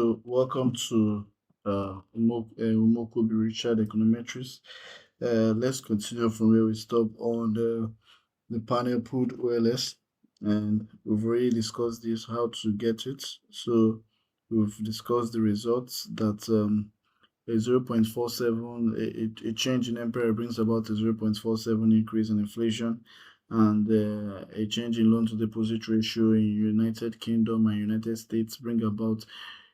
So, welcome to Umokobi Richard Econometrics. Let's continue from where we stopped on the panel Pooled OLS, and we've already discussed this, how to get it. So, we've discussed the results that a 0.47, a change in MPR brings about a 0.47 increase in inflation, and a change in loan to deposit ratio in United Kingdom and United States bring about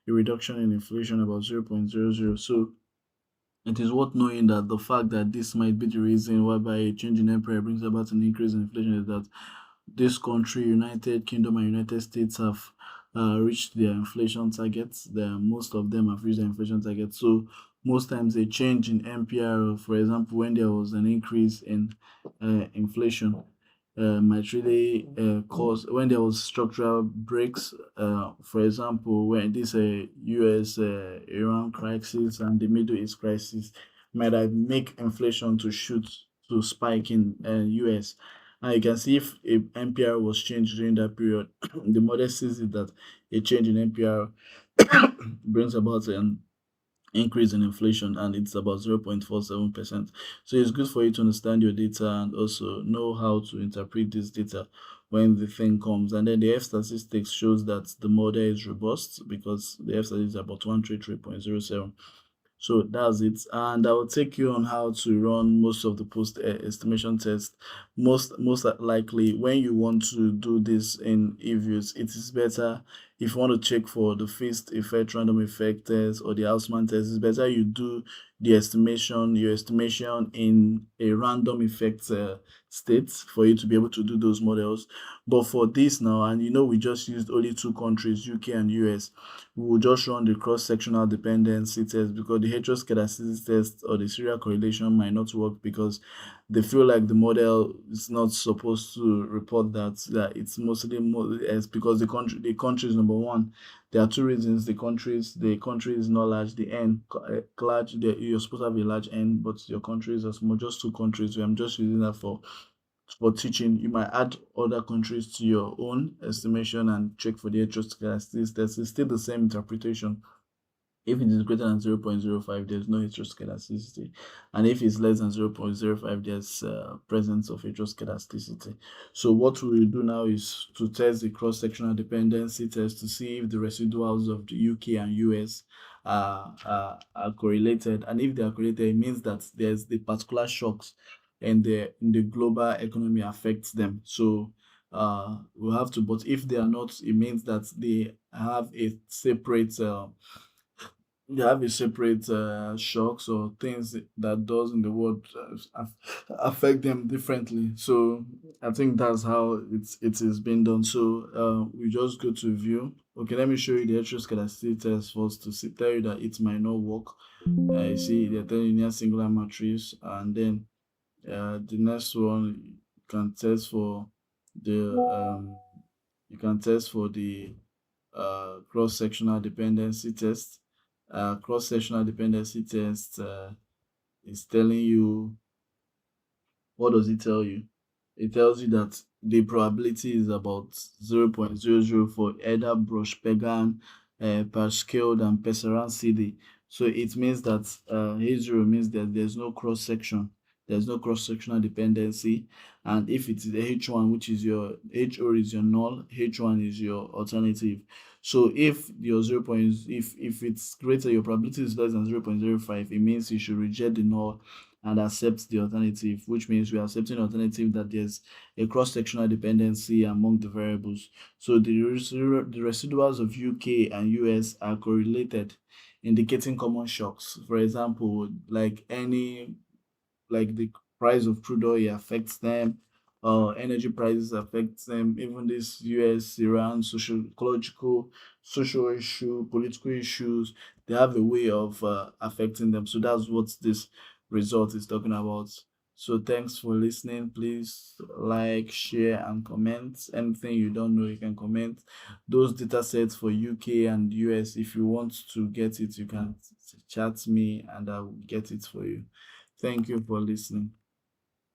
a reduction in inflation about 0.00. So it is worth knowing that the fact that this might be the reason whereby a change in empire brings about an increase in inflation is that this country, United Kingdom and United States, have reached their inflation targets. Most of them have reached their inflation targets. So most times a change in MPR, for example, when there was an increase in inflation, might really cause when there was structural breaks. For example, when this U.S. Iran crisis and the Middle East crisis might have make inflation to shoot to spike in U.S. And you can see if a NPR was changed during that period, the model sees it that a change in NPR brings about an increase in inflation, and it's about 0.47%. So it's good for you to understand your data and also know how to interpret this data when the thing comes. And then the F statistics shows that the model is robust because the F statistics is about 133.07. So that's it, and I will take you on how to run most of the post estimation test. Most likely, when you want to do this in EViews, it is better if you want to check for the fixed effect random effect test or the Haussmann test. It's better you do your estimation in a random effect state for you to be able to do those models. But for this now, and we just used only two countries, UK and US, we will just run the cross-sectional dependency test because the heteroscedasticity test or the serial correlation might not work because they feel like the model is not supposed to report that it's mostly as because the country is number one. There are two reasons. The country is not large. The n large. You're supposed to have a large n, but your country is a small. Just two countries. I'm just using that for teaching. You might add other countries to your own estimation and check for the heteroscedasticity test. It's still the same interpretation. If it is greater than 0.05, there's no heteroscedasticity. And if it's less than 0.05, there's presence of heteroscedasticity. So what we will do now is to test the cross-sectional dependency test to see if the residuals of the UK and US are correlated. And if they are correlated, it means that there's the particular shocks in the global economy affects them. So we'll have to, but if they are not, it means that they have a separate shocks or things that does in the world affect them differently. So I think that's how it is being done. So we just go to view. Okay, let me show you the heteroscedasticity test first to tell you that it might not work. You see they're telling you near singular matrix, and then the next one you can test for the cross-sectional dependency test. Cross-sectional dependency test is telling you, what does it tell you? It tells you that the probability is about 0.00 for either brush pagan, Pascal, and Pesseran CD. So it means that A0 means that there's no cross-section. There's no cross-sectional dependency. And if it is H1, which is your H0 is your null, H1 is your alternative. So if your if it's greater, your probability is less than 0.05, it means you should reject the null and accept the alternative, which means we are accepting the alternative that there's a cross-sectional dependency among the variables. So the residuals of UK and US are correlated, indicating common shocks. For example, like the price of crude oil affects them, energy prices affect them, even this US, Iran, social issue, political issues, they have a way of affecting them. So that's what this result is talking about. So thanks for listening. Please like, share, and comment. Anything you don't know, you can comment. Those data sets for UK and US, if you want to get it, you can chat me and I will get it for you. Thank you for listening.